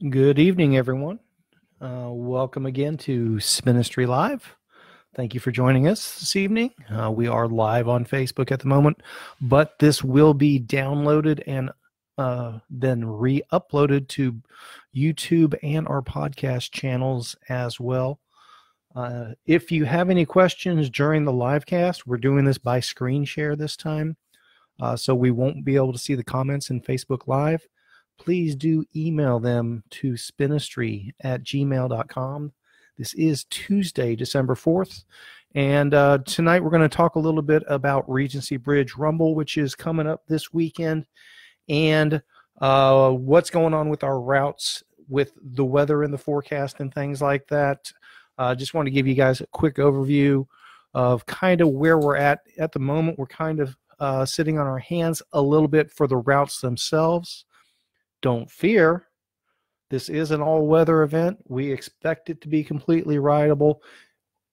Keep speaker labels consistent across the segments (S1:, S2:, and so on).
S1: Good evening, everyone. Welcome again to Spinistry Live. Thank you for joining us this evening. We are live on Facebook at the moment, but this will be downloaded and then re-uploaded to YouTube and our podcast channels as well. If you have any questions during the live cast, we're doing this by screen share this time, so we won't be able to see the comments in Facebook Live. Please do email them to spinistry@gmail.com. This is Tuesday, December 4th. And tonight we're going to talk a little bit about Regency Bridge Rumble, which is coming up this weekend, and what's going on with our routes, with the weather and the forecast and things like that. Just want to give you guys a quick overview of kind of where we're at the moment. We're kind of sitting on our hands a little bit for the routes themselves. Don't fear, this is an all-weather event. We expect it to be completely rideable.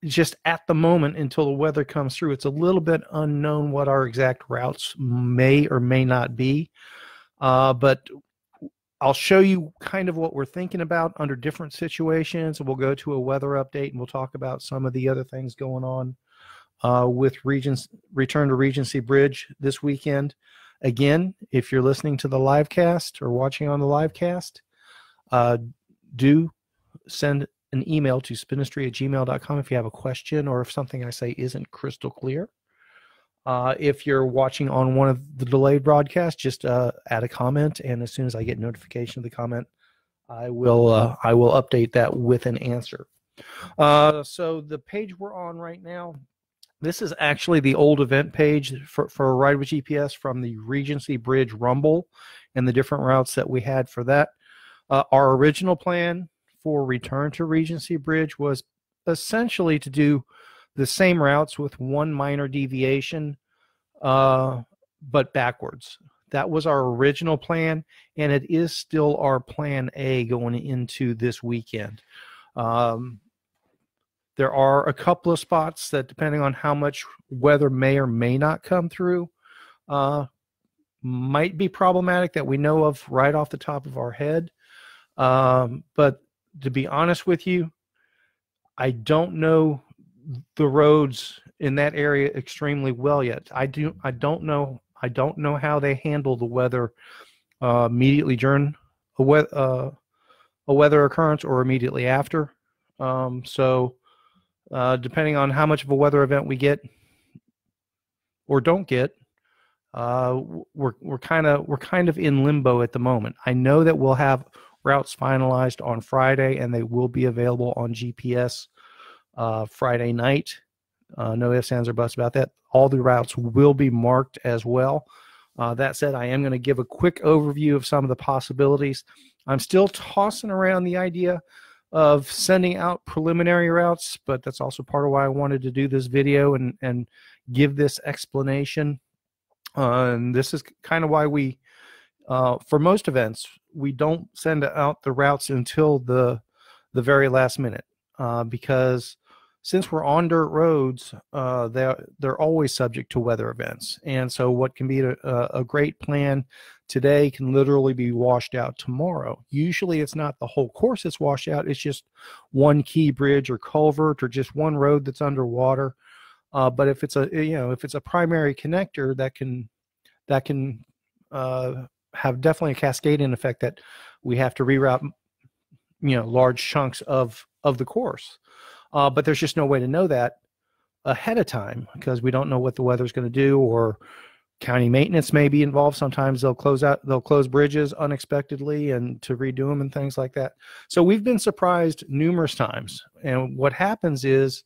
S1: Just at the moment, until the weather comes through, it's a little bit unknown what our exact routes may or may not be. But I'll show you kind of what we're thinking about under different situations. We'll go to a weather update, and we'll talk about some of the other things going on with Return to Regency Bridge this weekend. Again, if you're listening to the live cast or watching on the live cast, do send an email to spinistry@gmail.com if you have a question or if something I say isn't crystal clear. If you're watching on one of the delayed broadcasts, just add a comment, and as soon as I get notification of the comment, I will update that with an answer. So the page we're on right now, this is actually the old event page for Ride with GPS from the Regency Bridge Rumble and the different routes that we had for that. Our original plan for Return to Regency Bridge was essentially to do the same routes with one minor deviation, but backwards. That was our original plan, and it is still our plan A going into this weekend. There are a couple of spots that, depending on how much weather may or may not come through, might be problematic that we know of right off the top of our head. But to be honest with you, I don't know the roads in that area extremely well yet. I don't know how they handle the weather immediately during a weather occurrence or immediately after. Depending on how much of a weather event we get or don't get, we're kind of in limbo at the moment. I know that we'll have routes finalized on Friday, and they will be available on GPS Friday night. No ifs, ands, or buts about that. All the routes will be marked as well. That said, I am going to give a quick overview of some of the possibilities. I'm still tossing around the idea of sending out preliminary routes, but that's also part of why I wanted to do this video and give this explanation. And this is kind of why we, for most events, we don't send out the routes until the very last minute, because since we're on dirt roads, they're always subject to weather events. And so what can be a great plan today can literally be washed out tomorrow. Usually it's not the whole course that's washed out. It's just one key bridge or culvert or just one road that's underwater. But if it's a primary connector, that can have definitely a cascading effect that we have to reroute, large chunks of the course. But there's just no way to know that ahead of time because we don't know what the weather's going to do, or county maintenance may be involved. Sometimes they'll close bridges unexpectedly and to redo them and things like that. So we've been surprised numerous times. And what happens is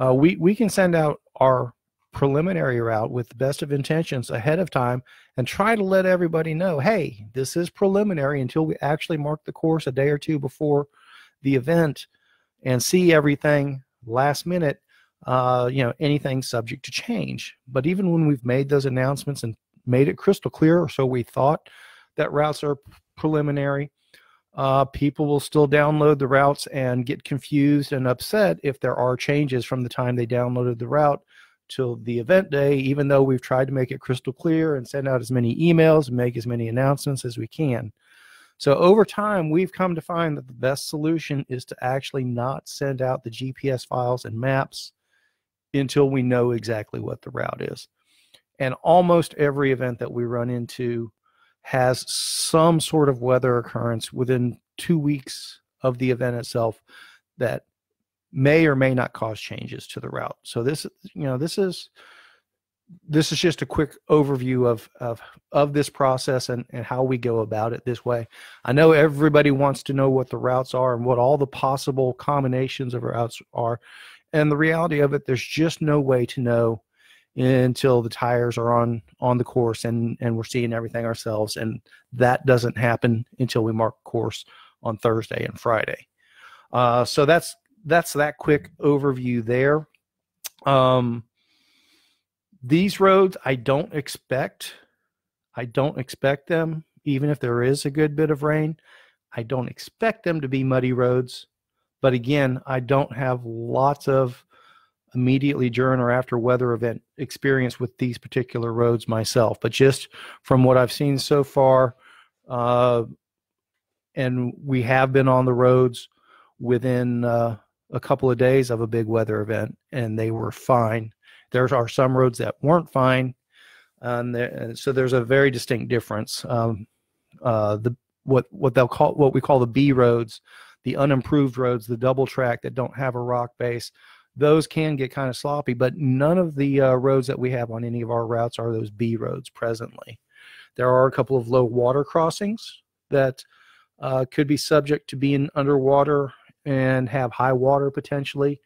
S1: we can send out our preliminary route with the best of intentions ahead of time and try to let everybody know, hey, this is preliminary until we actually mark the course a day or two before the event and see everything last minute. Anything subject to change. But even when we've made those announcements and made it crystal clear, or so we thought, that routes are preliminary, people will still download the routes and get confused and upset if there are changes from the time they downloaded the route till the event day, even though we've tried to make it crystal clear and send out as many emails and make as many announcements as we can. So over time, we've come to find that the best solution is to actually not send out the GPS files and maps until we know exactly what the route is. And almost every event that we run into has some sort of weather occurrence within 2 weeks of the event itself that may or may not cause changes to the route. So this is just a quick overview of this process and how we go about it this way. I know everybody wants to know what the routes are and what all the possible combinations of routes are. And the reality of it, there's just no way to know until the tires are on the course and we're seeing everything ourselves. And that doesn't happen until we mark course on Thursday and Friday. So that's that quick overview there. These roads, I don't expect them, even if there is a good bit of rain, I don't expect them to be muddy roads. But again, I don't have lots of immediately during or after weather event experience with these particular roads myself. But just from what I've seen so far, and we have been on the roads within a couple of days of a big weather event, and they were fine. There are some roads that weren't fine, and so there's a very distinct difference. What we call the B roads, the unimproved roads, the double track that don't have a rock base, those can get kind of sloppy. But none of the roads that we have on any of our routes are those B roads presently. There are a couple of low water crossings that could be subject to being underwater and have high water potentially,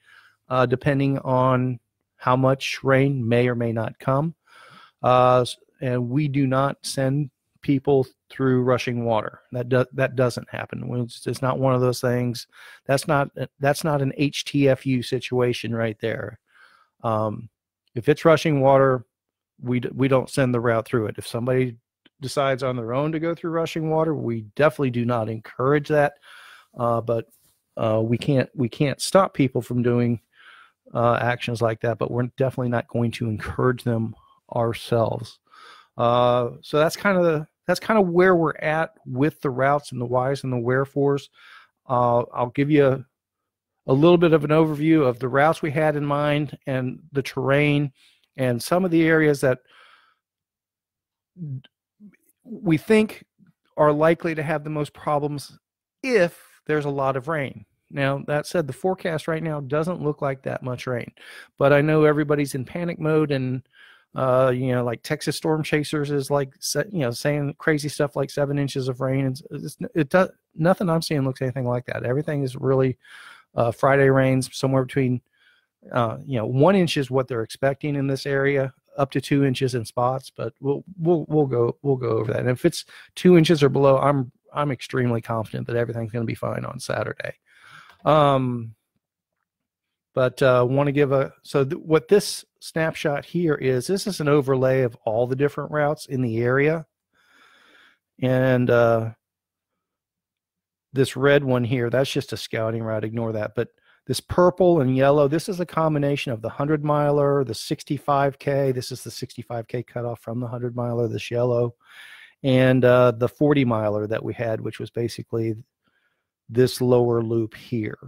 S1: depending on how much rain may or may not come. And we do not send people through rushing water. That doesn't happen. It's not one of those things. That's not an HTFU situation right there. If it's rushing water, we don't send the route through it. If somebody decides on their own to go through rushing water, we definitely do not encourage that. But we can't stop people from doing actions like that, but we're definitely not going to encourage them ourselves. So that's kind of where we're at with the routes and the whys and the wherefores. I'll give you a little bit of an overview of the routes we had in mind and the terrain and some of the areas that we think are likely to have the most problems if there's a lot of rain. Now, that said, the forecast right now doesn't look like that much rain, but I know everybody's in panic mode, and like Texas Storm Chasers is like, saying crazy stuff like 7 inches of rain. Nothing I'm seeing looks anything like that. Everything is really Friday rains somewhere between 1 inch is what they're expecting in this area, up to 2 inches in spots. But we'll go over that. And if it's 2 inches or below, I'm extremely confident that everything's going to be fine on Saturday. But want to give what this snapshot here is, this is an overlay of all the different routes in the area. And this red one here, that's just a scouting route, ignore that. But this purple and yellow, this is a combination of the 100-miler, the 65K, this is the 65K cutoff from the 100-miler, this yellow, and the 40-miler that we had, which was basically this lower loop here.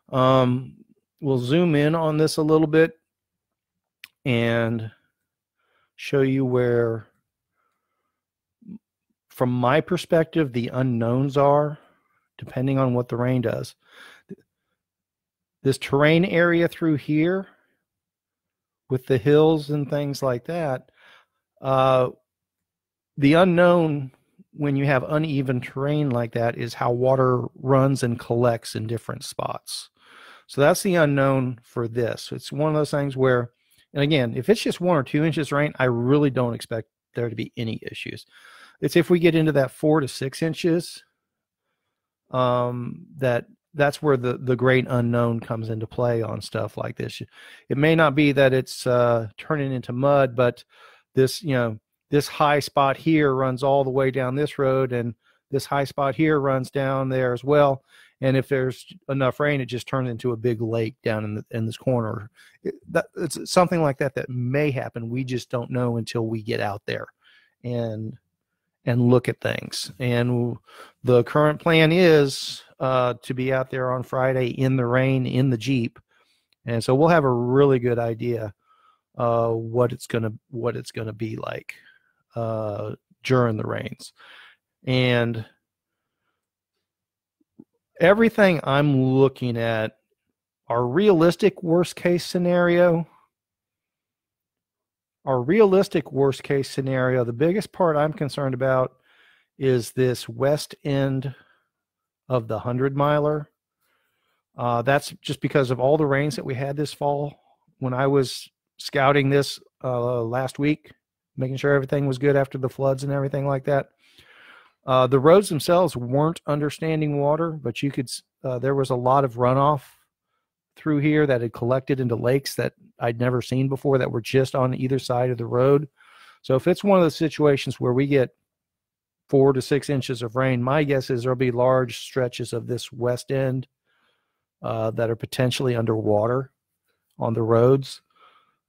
S1: We'll zoom in on this a little bit and show you where, from my perspective, the unknowns are, depending on what the rain does. This terrain area through here with the hills and things like that, the unknown when you have uneven terrain like that is how water runs and collects in different spots. So that's the unknown for this. It's one of those things where, and again, if it's just 1 or 2 inches rain, I really don't expect there to be any issues. It's if we get into that 4 to 6 inches, that's where the great unknown comes into play on stuff like this. It may not be that it's turning into mud, but this high spot here runs all the way down this road, and this high spot here runs down there as well. And if there's enough rain, it just turns into a big lake down in this corner. It's something like that may happen. We just don't know until we get out there and and look at things. And the current plan is to be out there on Friday in the rain in the Jeep, and so we'll have a really good idea what it's gonna be like during the rains. And everything I'm looking at, our realistic worst case scenario, the biggest part I'm concerned about is this west end of the 100-miler. That's just because of all the rains that we had this fall. When I was scouting this last week, making sure everything was good after the floods and everything like that, the roads themselves weren't under standing water, but you could there was a lot of runoff through here that had collected into lakes that I'd never seen before that were just on either side of the road. So if it's one of those situations where we get 4 to 6 inches of rain, my guess is there'll be large stretches of this west end that are potentially underwater on the roads.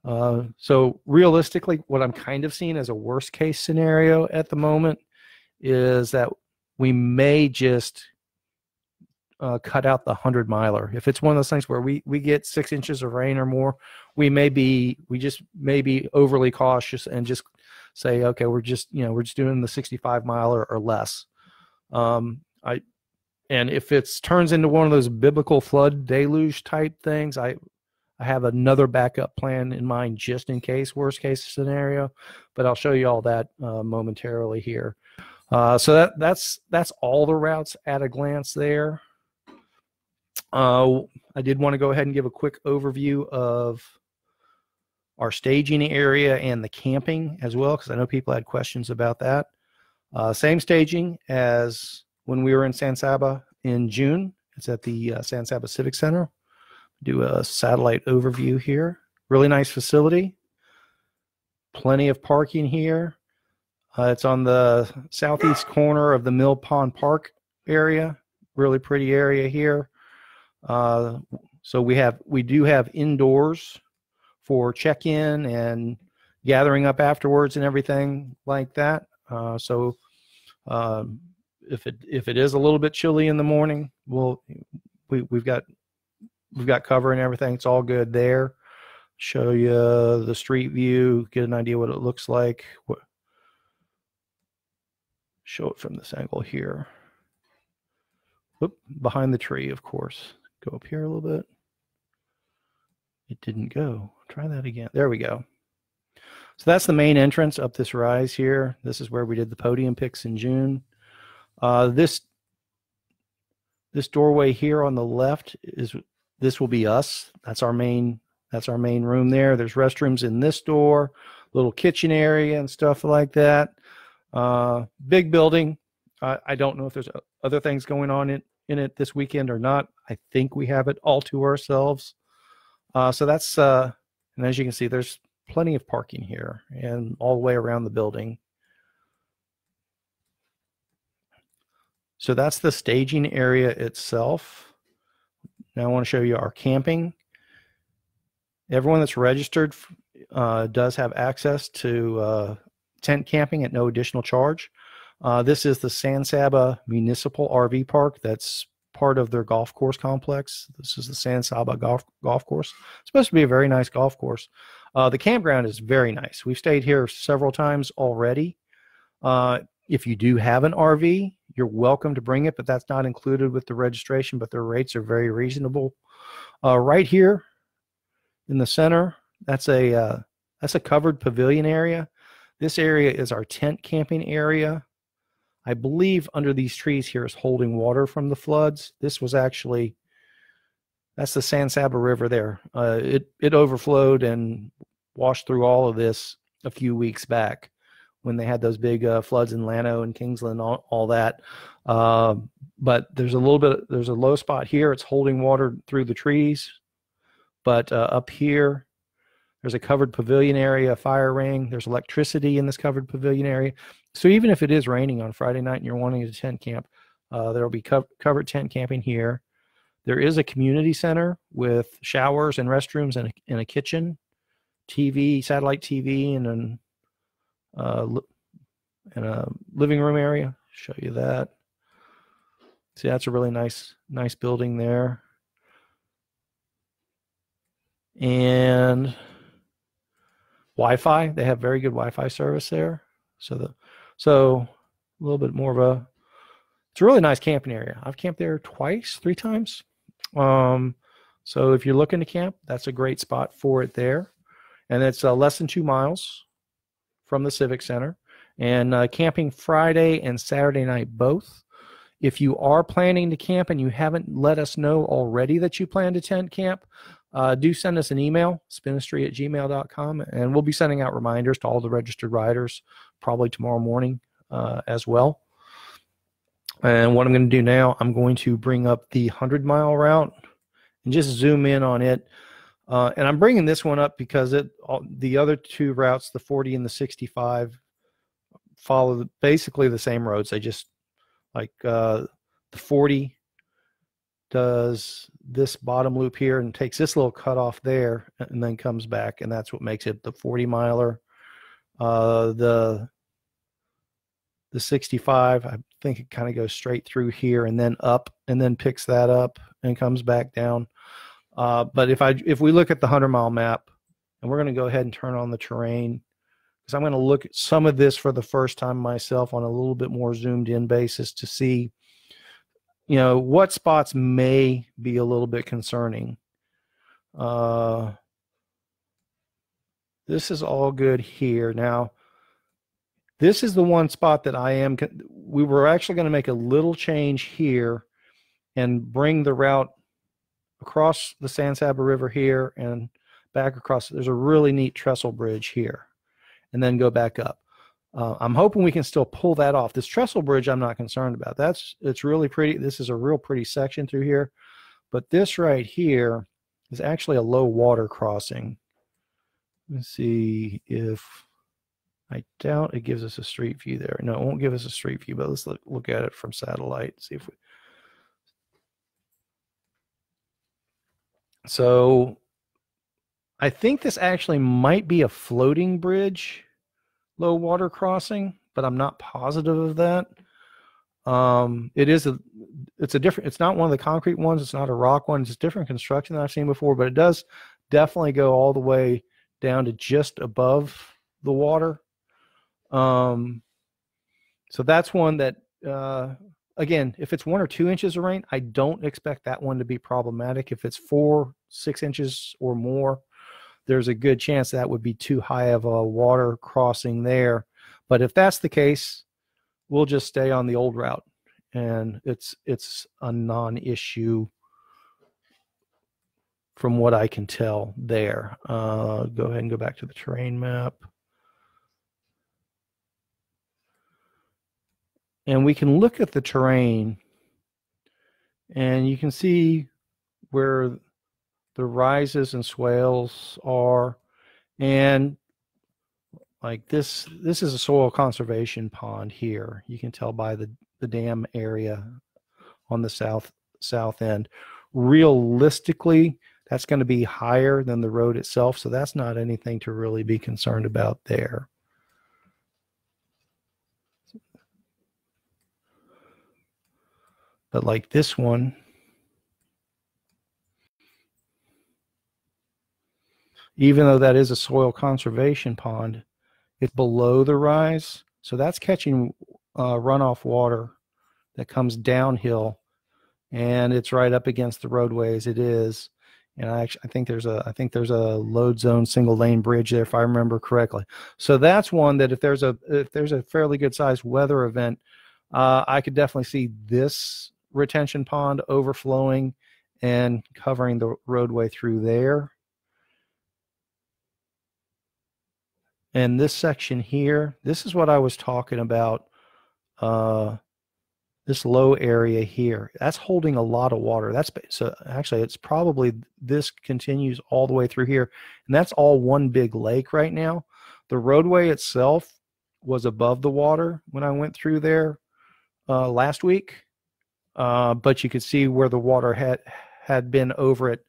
S1: So realistically, what I'm kind of seeing as a worst case scenario at the moment is that we may just cut out the 100-miler. If it's one of those things where we get 6 inches of rain or more, we just may be overly cautious and just say, okay, we're just doing the 65-miler or less. And if it turns into one of those biblical flood deluge type things, I have another backup plan in mind just in case, worst case scenario, but I'll show you all that momentarily here. So that's all the routes at a glance there. I did want to go ahead and give a quick overview of our staging area and the camping as well, because I know people had questions about that. Same staging as when we were in San Saba in June. It's at the San Saba Civic Center. Do a satellite overview here. Really nice facility. Plenty of parking here. It's on the southeast corner of the Mill Pond Park area. Really pretty area here. So we do have indoors for check-in and gathering up afterwards and everything like that. So if it is a little bit chilly in the morning, we've got cover and everything. It's all good there. Show you the street view, get an idea what it looks like. Show it from this angle here. Oop, behind the tree, of course. Go up here a little bit. It didn't go. Try that again. There we go. So that's the main entrance up this rise here. This is where we did the podium pics in June. This doorway here on the left this will be us. That's our main room there. There's restrooms in this door, little kitchen area and stuff like that. Big building. I don't know if there's other things going on in it this weekend or not. I think we have it all to ourselves. So that's, and as you can see, there's plenty of parking here and all the way around the building. So that's the staging area itself. Now I want to show you our camping. Everyone that's registered does have access to tent camping at no additional charge. This is the San Saba Municipal RV Park. That's part of their golf course complex. This is the San Saba golf course. It's supposed to be a very nice golf course. The campground is very nice. We've stayed here several times already. If you do have an RV, you're welcome to bring it, but that's not included with the registration, but their rates are very reasonable. Right here in the center, that's a covered pavilion area. This area is our tent camping area. I believe under these trees here is holding water from the floods. This was actually, that's the San Saba River there. It overflowed and washed through all of this a few weeks back when they had those big floods in Llano and Kingsland, all that. But there's a low spot here. It's holding water through the trees. But up here, there's a covered pavilion area, a fire ring. There's electricity in this covered pavilion area. So even if it is raining on Friday night and you're wanting to tent camp, there will be covered tent camping here. There is a community center with showers and restrooms and a kitchen, TV, satellite TV, and and a living room area. Show you that. See, that's a really nice building there. And Wi-Fi, they have very good Wi-Fi service there. So a little bit more of it's a really nice camping area. I've camped there three times. So if you're looking to camp, that's a great spot for it there. And it's less than 2 miles from the Civic Center. And camping Friday and Saturday night both. If you are planning to camp and you haven't let us know already that you plan to tent camp, do send us an email, spinistry@gmail.com, and we'll be sending out reminders to all the registered riders probably tomorrow morning as well. And what I'm going to do now, I'm going to bring up the 100-mile route and just zoom in on it. And I'm bringing this one up because the other two routes, the 40 and the 65, follow basically the same roads. They just, like the 40 does this bottom loop here and takes this little cut off there and then comes back, and that's what makes it the 40-miler. The 65, I think it kind of goes straight through here and then up and then picks that up and comes back down. But if we look at the 100-mile map, and we're going to go ahead and turn on the terrain, because I'm going to look at some of this for the first time myself on a little bit more zoomed in basis to see, what spots may be a little bit concerning. This is all good here. Now, this is the one spot that we were actually going to make a little change here and bring the route across the San Saba River here and back across. There's a really neat trestle bridge here and then go back up. I'm hoping we can still pull that off. This trestle bridge I'm not concerned about. It's really pretty. This is a real pretty section through here. But this right here is actually a low water crossing. Let's see if... I doubt it gives us a street view there. No, it won't give us a street view, but let's look at it from satellite. See if we... So I think this actually might be a floating bridge, low water crossing, but I'm not positive of that. It's not one of the concrete ones. It's not a rock one. It's a different construction than I've seen before, but it does definitely go all the way down to just above the water. So that's one that, again, if it's 1 or 2 inches of rain, I don't expect that one to be problematic. If it's 4, 6 inches or more, there's a good chance that would be too high of a water crossing there. But if that's the case, we'll just stay on the old route, and it's a non-issue from what I can tell there. Go ahead and go back to the terrain map. And we can look at the terrain, and you can see where the rises and swales are. And like this is a soil conservation pond here. You can tell by the dam area on the south end. Realistically, that's going to be higher than the road itself, so that's not anything to really be concerned about there. But like this one, even though that is a soil conservation pond, it's below the rise. So that's catching runoff water that comes downhill, and it's right up against the roadway as it is. And I think there's a load zone single lane bridge there, if I remember correctly. So that's one that if there's a fairly good sized weather event, I could definitely see this retention pond overflowing and covering the roadway through there. And this section here, this is what I was talking about, this low area here. That's holding a lot of water. So actually it's probably, this continues all the way through here, and that's all one big lake right now. The roadway itself was above the water when I went through there last week. But you could see where the water had been over it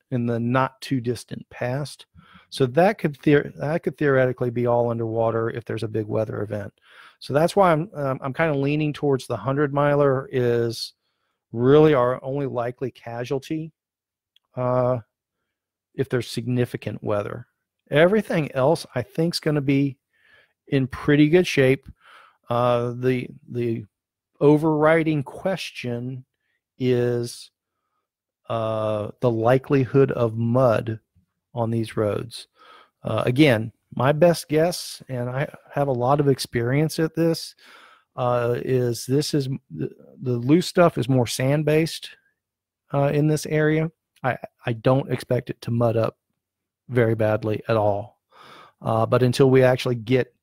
S1: in the not too distant past. So that could theoretically be all underwater if there's a big weather event. So that's why I'm kind of leaning towards the 100-miler is really our only likely casualty if there's significant weather. Everything else I think is going to be in pretty good shape. The overriding question is the likelihood of mud on these roads. Again, my best guess, and I have a lot of experience at this, is the loose stuff is more sand based in this area. I don't expect it to mud up very badly at all. But until we actually get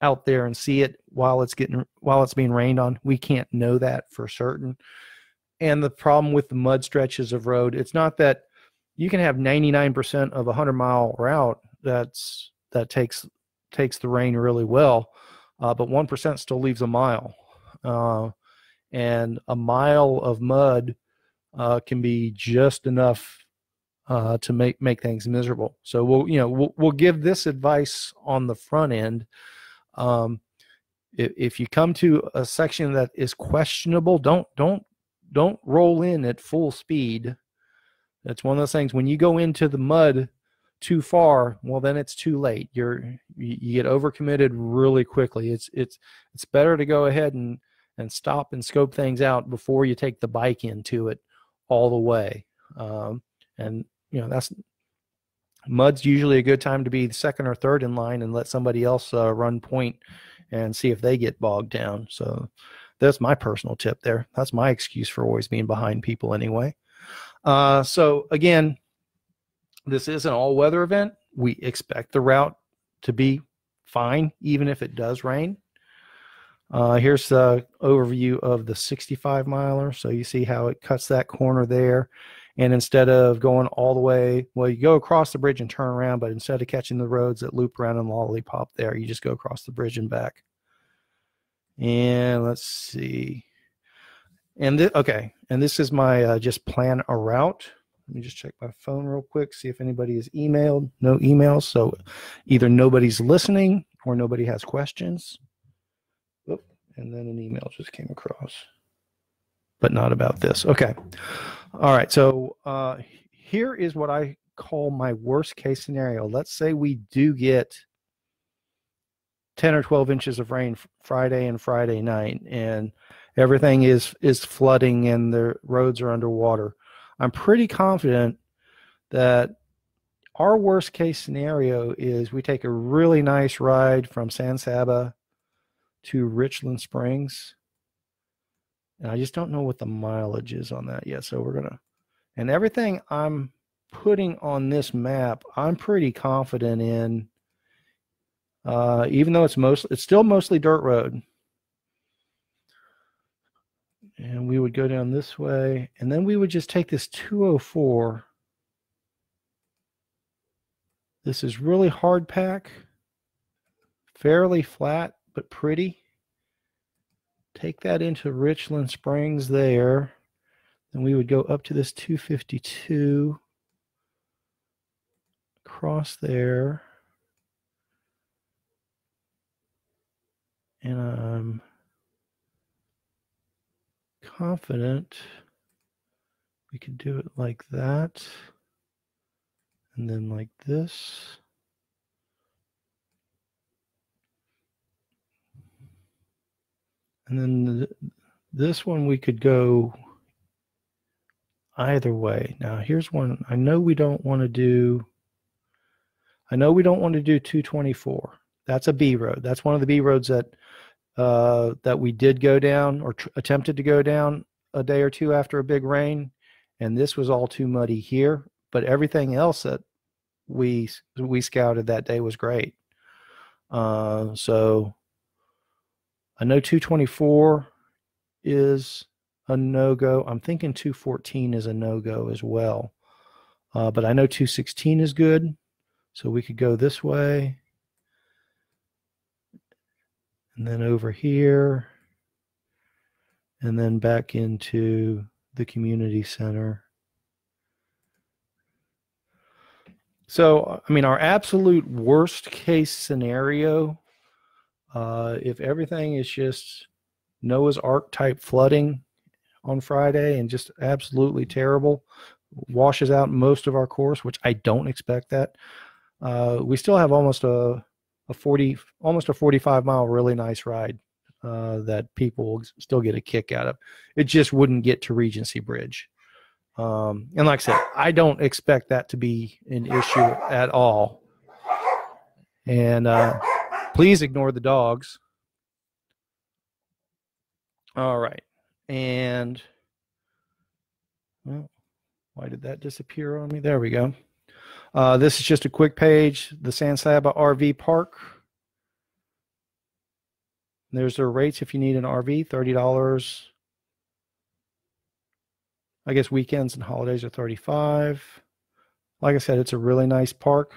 S1: out there and see it while it's being rained on, we can't know that for certain. And the problem with the mud stretches of road, it's not that you can have 99% of a 100-mile route that takes the rain really well, but 1% still leaves a mile. And a mile of mud can be just enough to make things miserable. So we'll give this advice on the front end. If you come to a section that is questionable, don't roll in at full speed. That's one of those things. When you go into the mud too far, well, then it's too late. You get overcommitted really quickly. It's better to go ahead and stop and scope things out before you take the bike into it all the way. And that's mud's usually a good time to be second or third in line and let somebody else run point and see if they get bogged down. So that's my personal tip there. That's my excuse for always being behind people anyway. So again, this is an all-weather event. We expect the route to be fine, even if it does rain. Here's the overview of the 65-miler. So you see how it cuts that corner there. And instead of going all the way, well, you go across the bridge and turn around, but instead of catching the roads that loop around and lollipop there, you just go across the bridge and back. And let's see. And this is my just plan a route. Let me just check my phone real quick, see if anybody has emailed. No emails, so either nobody's listening or nobody has questions. Oop, and then an email just came across, but not about this. Okay. All right, so here is what I call my worst case scenario. Let's say we do get 10 or 12 inches of rain Friday and Friday night, and everything is flooding and the roads are underwater. I'm pretty confident that our worst case scenario is we take a really nice ride from San Saba to Richland Springs. And I just don't know what the mileage is on that yet. So and everything I'm putting on this map, I'm pretty confident in, even though it's still mostly dirt road. And we would go down this way, and then we would just take this 204. This is really hard pack, fairly flat, but pretty. Take that into Richland Springs there. Then we would go up to this 252, across there. And I'm confident we could do it like that. And then like this. And then this one we could go either way. Now here's one I know we don't want to do. I know we don't want to do 224. That's a B road. That's one of the B roads that we did go down or attempted to go down a day or two after a big rain, and this was all too muddy here. But everything else that we scouted that day was great. So I know 224 is a no-go. I'm thinking 214 is a no-go as well. But I know 216 is good. So we could go this way. And then over here. And then back into the community center. So, I mean, our absolute worst case scenario, if everything is just Noah's Ark type flooding on Friday and just absolutely terrible, washes out most of our course, which I don't expect that. We still have almost a 45-mile really nice ride that people will still get a kick out of. It just wouldn't get to Regency Bridge. And like I said, I don't expect that to be an issue at all. And please ignore the dogs. All right. And, well, why did that disappear on me? There we go. This is just a quick page. The San Saba RV Park. There's their rates if you need an RV, $30. I guess weekends and holidays are $35. Like I said, it's a really nice park.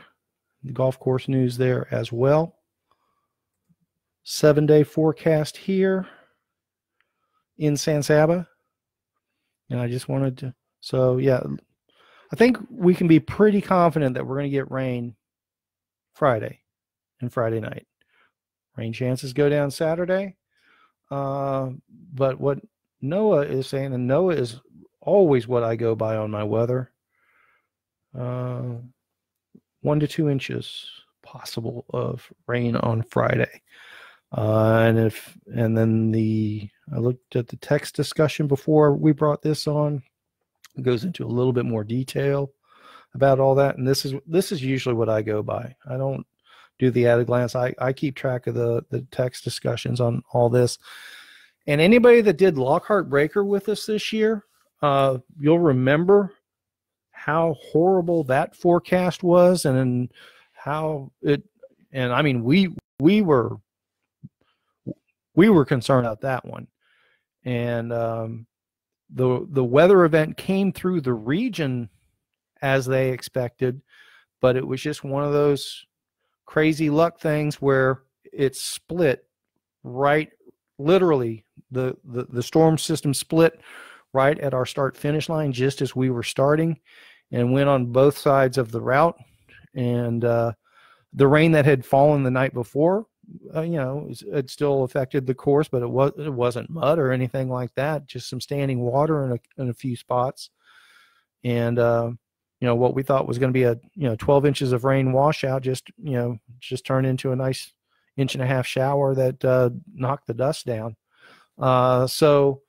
S1: The golf course news there as well. 7-day forecast here in San Saba. And I just wanted to, so yeah, I think we can be pretty confident that we're going to get rain Friday and Friday night. Rain chances go down Saturday. But what Noah is saying, and Noah is always what I go by on my weather, 1 to 2 inches possible of rain on Friday. I looked at the text discussion before we brought this on. It goes into a little bit more detail about all that, and this is usually what I go by. I don't do the at a glance. I keep track of the text discussions on all this. And anybody that did Lockhart Breaker with us this year, you'll remember how horrible that forecast was, and how it. And I mean, we were concerned about that one. And the weather event came through the region as they expected, but it was just one of those crazy luck things where it split right, literally the storm system split right at our start finish line just as we were starting, and went on both sides of the route. And the rain that had fallen the night before, it still affected the course, but it wasn't mud or anything like that, just some standing water in a few spots. And what we thought was going to be a 12 inches of rain washout just turned into a nice 1.5 inch shower that knocked the dust down. So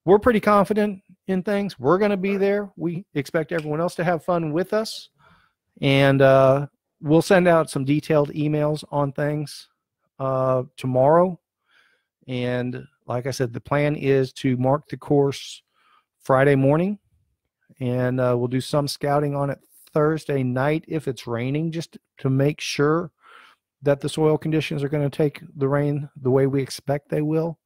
S1: we're pretty confident in things. We're going to be there. We expect everyone else to have fun with us, and we'll send out some detailed emails on things tomorrow. And like I said, the plan is to mark the course Friday morning, and we'll do some scouting on it Thursday night if it's raining, just to make sure that the soil conditions are going to take the rain the way we expect they will.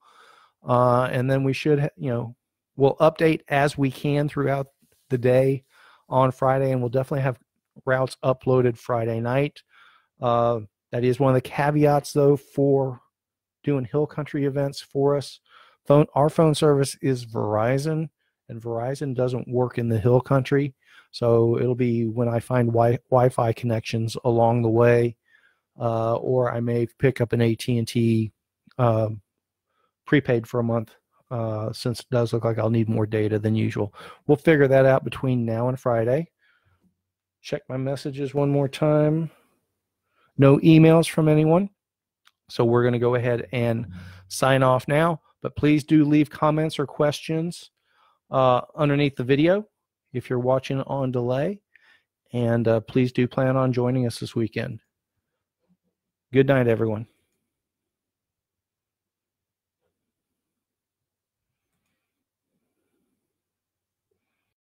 S1: And then we should, we'll update as we can throughout the day on Friday, and we'll definitely have routes uploaded Friday night. That is one of the caveats, though, for doing hill country events for us. Our phone service is Verizon, and Verizon doesn't work in the hill country. So it'll be when I find Wi-Fi connections along the way, or I may pick up an AT&T prepaid for a month, since it does look like I'll need more data than usual. We'll figure that out between now and Friday. Check my messages one more time. No emails from anyone. So we're going to go ahead and sign off now. But please do leave comments or questions underneath the video if you're watching on delay. And please do plan on joining us this weekend. Good night, everyone.